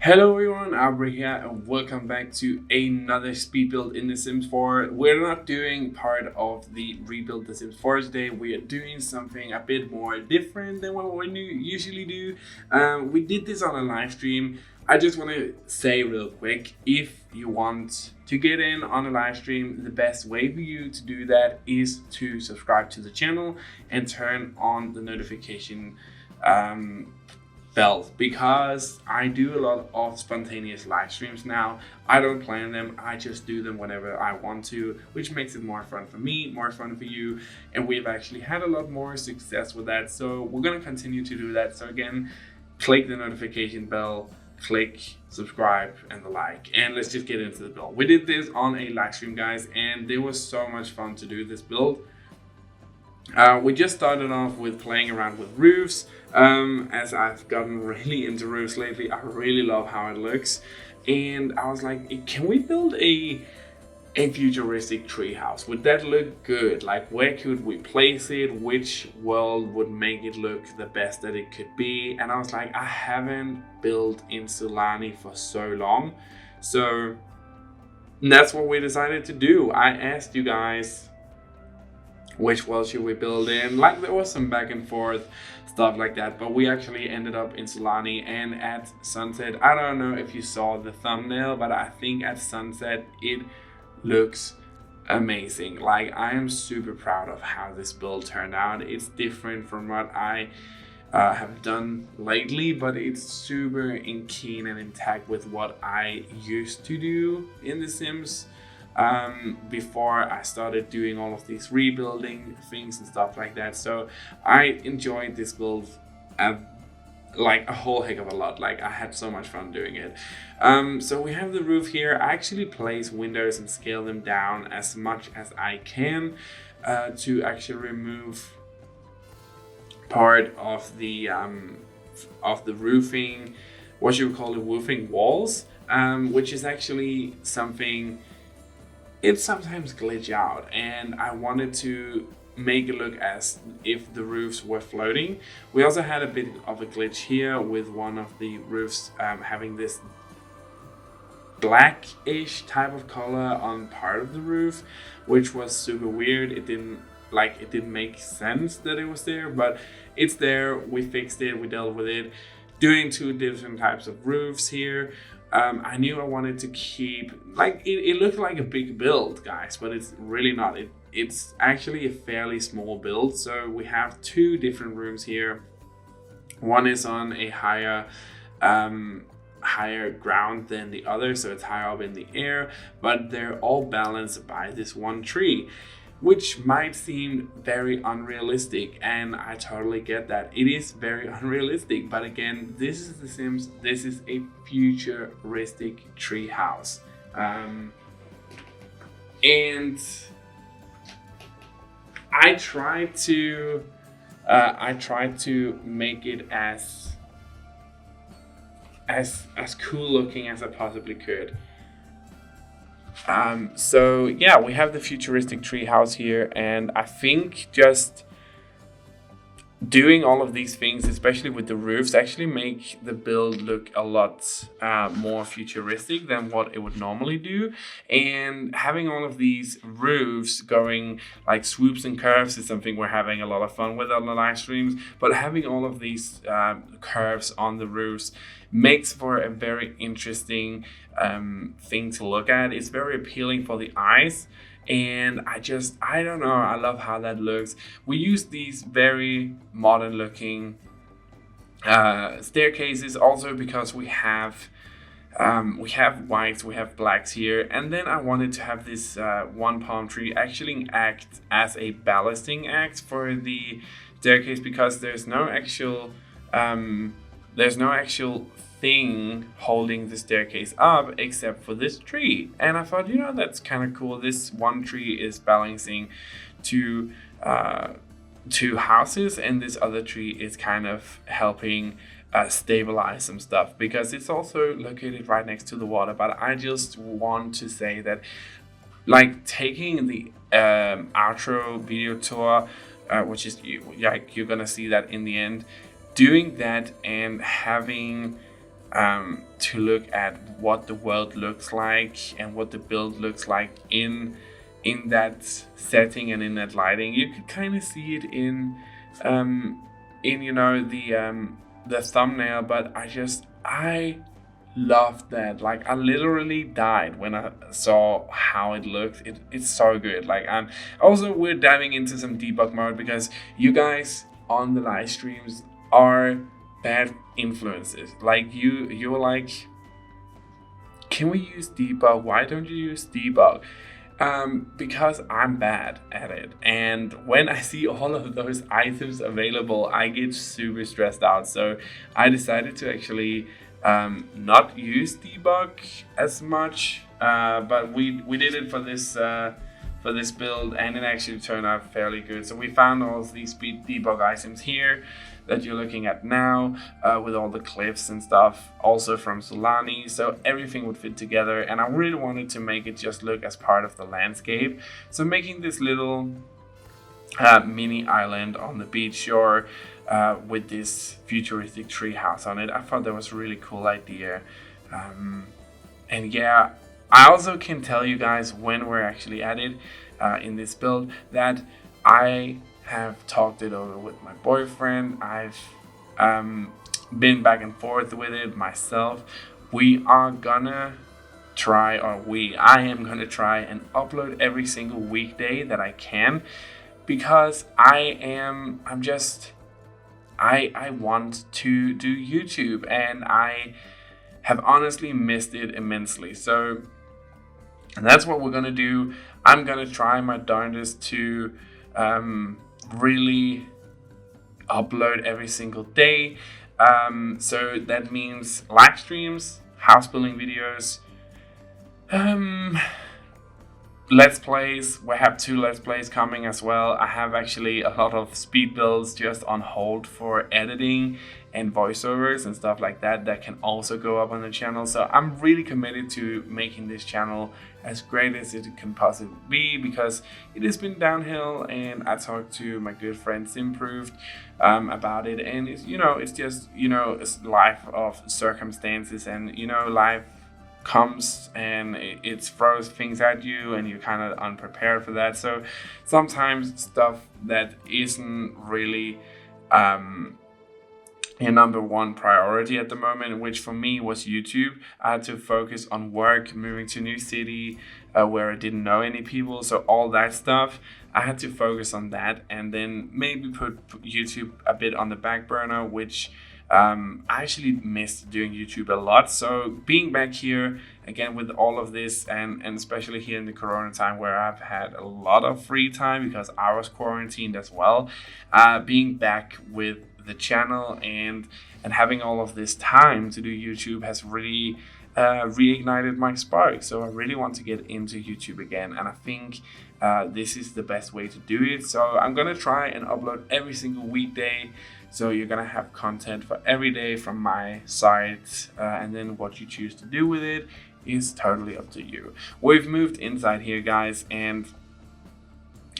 Hello everyone, Auvbri here and welcome back to another speed build in The Sims 4. We're not doing part of the rebuild The Sims 4 today. We are doing something a bit more different than what we usually do. We did this on a live stream. I just want to say real quick, if you want to get in on a live stream, the best way for you to do that is to subscribe to the channel and turn on the notification bell, because I do a lot of spontaneous live streams now. I don't plan them, I just do them whenever I want to, which makes it more fun for me, more fun for you, and we've actually had a lot more success with that, so we're gonna continue to do that. So again, click the notification bell, click subscribe and the like, and let's just get into the build. We did this on a live stream, guys, and it was so much fun to do this build. We just started off with playing around with roofs. As I've gotten really into roofs lately, I really love how it looks, and I was like, can we build a futuristic treehouse? Would that look good? Like, where could we place it? Which world would make it look the best that it could be? And I was like, I haven't built in Solani for so long, so that's what we decided to do. I asked you guys, which world should we build in? Like, there was some back and forth stuff like that, but we actually ended up in Solani and at sunset. I don't know if you saw the thumbnail, but I think at sunset it looks amazing. Like, I am super proud of how this build turned out. It's different from what I have done lately, but it's super in keen and intact with what I used to do in The Sims before I started doing all of these rebuilding things and stuff like that. So I enjoyed this build like a whole heck of a lot. Like, I had so much fun doing it. So we have the roof here. I actually place windows and scale them down as much as I can to actually remove part of the roofing, what you would call the roofing walls, which is actually something. It sometimes glitch out, and I wanted to make it look as if the roofs were floating. We also had a bit of a glitch here with one of the roofs having this blackish type of color on part of the roof, which was super weird. It didn't make sense that it was there, but it's there. We fixed it, we dealt with it, doing two different types of roofs here. I knew I wanted to keep, like, it looked like a big build, guys, but it's really not. It's actually a fairly small build. So we have two different rooms here. One is on a higher ground than the other, so it's higher up in the air, but they're all balanced by this one tree, which might seem very unrealistic, and I totally get that. It is very unrealistic, but again, this is The Sims. This is a futuristic treehouse, and I tried to make it as cool looking as I possibly could. So yeah, we have the futuristic treehouse here, and I think just doing all of these things, especially with the roofs, actually make the build look a lot more futuristic than what it would normally do. And having all of these roofs going like swoops and curves is something we're having a lot of fun with on the live streams, but having all of these curves on the roofs makes for a very interesting thing to look at. It's very appealing for the eyes, and I don't know, I love how that looks. We use these very modern looking staircases also because we have whites, we have blacks here, and then I wanted to have this one palm tree actually act as a ballasting act for the staircase, because there's no actual thing holding the staircase up except for this tree. And I thought, that's kind of cool. This one tree is balancing two houses, and this other tree is kind of helping stabilize some stuff, because it's also located right next to the water. But I just want to say that, like, taking the outro video tour, which is you're gonna see that in the end, doing that and having to look at what the world looks like and what the build looks like in that setting and in that lighting. You could kind of see it in you know, the thumbnail, but I loved that. Like, I literally died when I saw how it looked. It's so good. Like, also we're diving into some debug mode because you guys on the live streams are bad influences. Like, you're like, can we use debug? Why don't you use debug? Because I'm bad at it, and when I see all of those items available, I get super stressed out. So I decided to actually not use debug as much, but we did it for this build, and it actually turned out fairly good. So we found all of these debug items here that you're looking at now, with all the cliffs and stuff, also from Solani, so everything would fit together, and I really wanted to make it just look as part of the landscape. So making this little mini island on the beach shore with this futuristic treehouse on it, I thought that was a really cool idea. And yeah, I also can tell you guys when we're actually at it in this build that I have talked it over with my boyfriend. I've been back and forth with it myself. We are gonna try, I am gonna try and upload every single weekday that I can, because I want to do YouTube, and I have honestly missed it immensely. So that's what we're gonna do. I'm gonna try my darndest to really upload every single day. So that means live streams, house building videos, let's plays. We have 2 let's plays coming as well. I have actually a lot of speed builds just on hold for editing and voiceovers and stuff like that can also go up on the channel. So I'm really committed to making this channel as great as it can possibly be, because it has been downhill, and I talked to my good friend Improved about it, and it's, you know, it's just, you know, it's life of circumstances, and you know, life comes and it throws things at you, and you're kind of unprepared for that. So sometimes stuff that isn't really your number one priority at the moment, which for me was YouTube. I had to focus on work, moving to a new city where I didn't know any people, so all that stuff, I had to focus on that, and then maybe put YouTube a bit on the back burner, which I actually missed doing YouTube a lot. So being back here again with all of this, and especially here in the Corona time where I've had a lot of free time because I was quarantined as well, being back with the channel and having all of this time to do YouTube has really reignited my spark. So I really want to get into YouTube again, and I think this is the best way to do it. So I'm gonna try and upload every single weekday, so you're gonna have content for every day from my site, and then what you choose to do with it is totally up to you. We've moved inside here, guys, and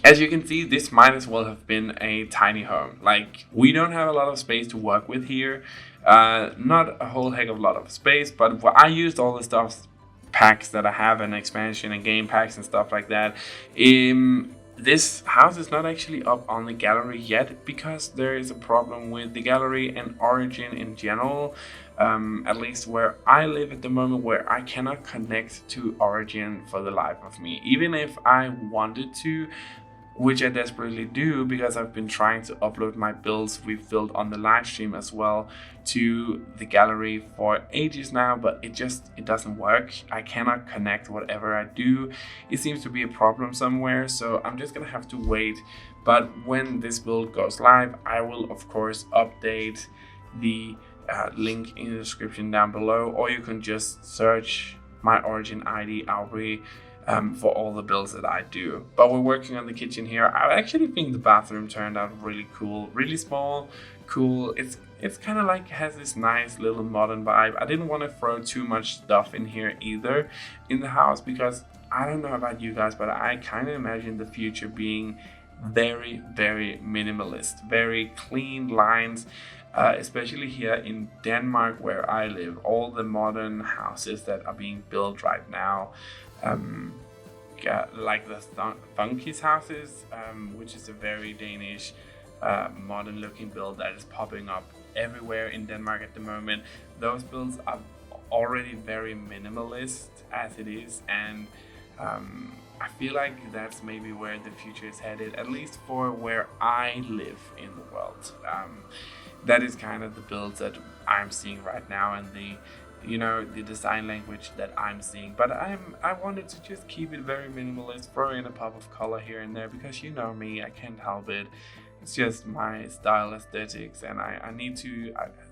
as you can see, this might as well have been a tiny home. Like, we don't have a lot of space to work with here. Not a whole heck of a lot of space, but I used all the stuff, packs that I have, and expansion and game packs and stuff like that. This house is not actually up on the gallery yet, because there is a problem with the gallery and Origin in general. At least where I live at the moment, where I cannot connect to Origin for the life of me. Even if I wanted to, which I desperately do, because I've been trying to upload my builds we've built on the live stream as well to the gallery for ages now, but it doesn't work. I cannot connect whatever I do. It seems to be a problem somewhere, so I'm just gonna have to wait. But when this build goes live, I will of course update the link in the description down below, or you can just search my Origin ID Auvbri for all the builds that I do. But we're working on the kitchen here. I actually think the bathroom turned out really cool, really small, cool. It's kind of like, has this nice little modern vibe. I didn't want to throw too much stuff in here either in the house, because I don't know about you guys, but I kind of imagine the future being very, very minimalist, very clean lines, especially here in Denmark where I live. All the modern houses that are being built right now, like the Funky's houses, which is a very Danish modern looking build that is popping up everywhere in Denmark at the moment. Those builds are already very minimalist as it is, and I feel like that's maybe where the future is headed, at least for where I live in the world. That is kind of the builds that I'm seeing right now, and the design language that I'm seeing. But I wanted to just keep it very minimalist, throw in a pop of color here and there, because you know me, I can't help it. It's just my style aesthetics, and I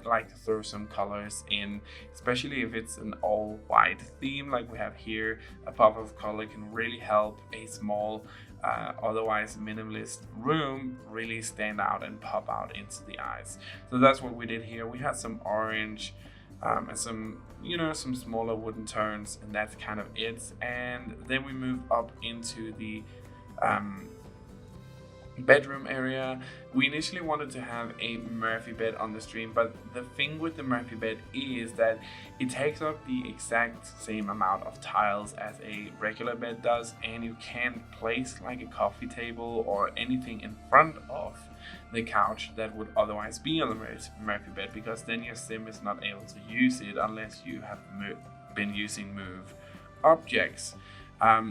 like to throw some colors in, especially if it's an all white theme like we have here. A pop of color can really help a small, otherwise minimalist room really stand out and pop out into the eyes. So that's what we did here. We had some orange, and some smaller wooden tones, and that's kind of it. And then we moved up into the bedroom area. We initially wanted to have a Murphy bed on the stream, but the thing with the Murphy bed is that it takes up the exact same amount of tiles as a regular bed does, and you can't place like a coffee table or anything in front of the couch that would otherwise be on the Murphy bed, because then your sim is not able to use it unless you have been using Moveobjects.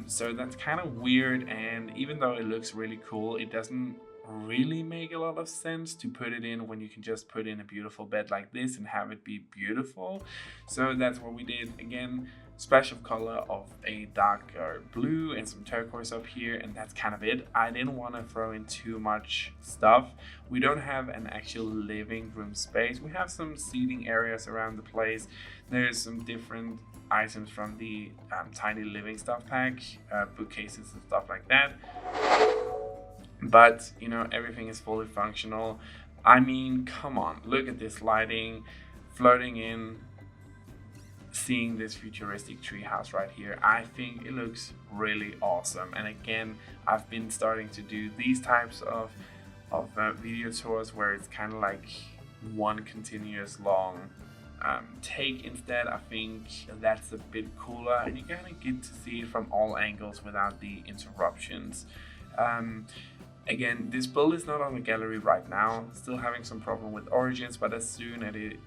So that's kind of weird, and even though it looks really cool, it doesn't really make a lot of sense to put it in when you can just put in a beautiful bed like this and have it be beautiful. So that's what we did. Again, splash of color of a darker blue and some turquoise up here, and that's kind of it. I didn't want to throw in too much stuff. We don't have an actual living room space. We have some seating areas around the place. There's some different items from the tiny living stuff pack, bookcases and stuff like that, but everything is fully functional. I mean, come on, look at this lighting, floating in, seeing this futuristic treehouse right here. I think it looks really awesome. And again, I've been starting to do these types of video tours where it's kind of like one continuous long take instead. I think that's a bit cooler, and you kind of get to see it from all angles without the interruptions. Again, this build is not on the gallery right now, still having some problem with origins, but as soon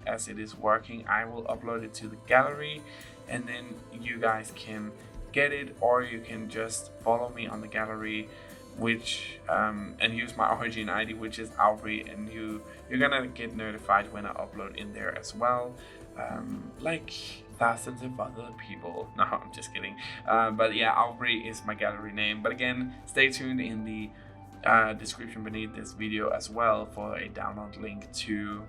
as it is working, I will upload it to the gallery, and then you guys can get it, or you can just follow me on the gallery, which and use my origin ID, which is Auvbri, and you're gonna get notified when I upload in there as well, like thousands of other people. No, I'm just kidding. But yeah, Auvbri is my gallery name. But again, stay tuned in the description beneath this video as well for a download link to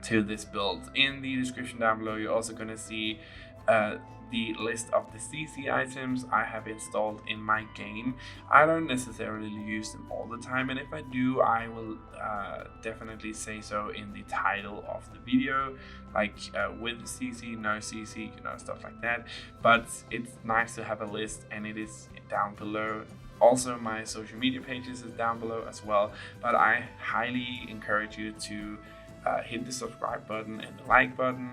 this build. In the description down below, you're also gonna see the list of the CC items I have installed in my game. I don't necessarily use them all the time, and if I do, I will definitely say so in the title of the video, like with CC, no CC, stuff like that. But it's nice to have a list, and it is down below. Also, my social media pages is down below as well, but I highly encourage you to hit the subscribe button and the like button,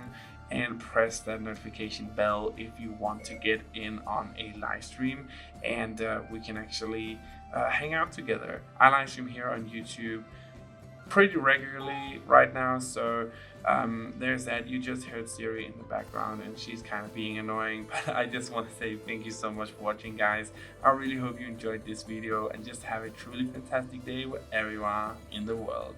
and press that notification bell if you want to get in on a live stream, and we can actually hang out together. I live stream here on YouTube pretty regularly right now, so there's that. You just heard Siri in the background, and she's kind of being annoying, but I just want to say thank you so much for watching, guys. I really hope you enjoyed this video, and just have a truly fantastic day wherever you are in the world.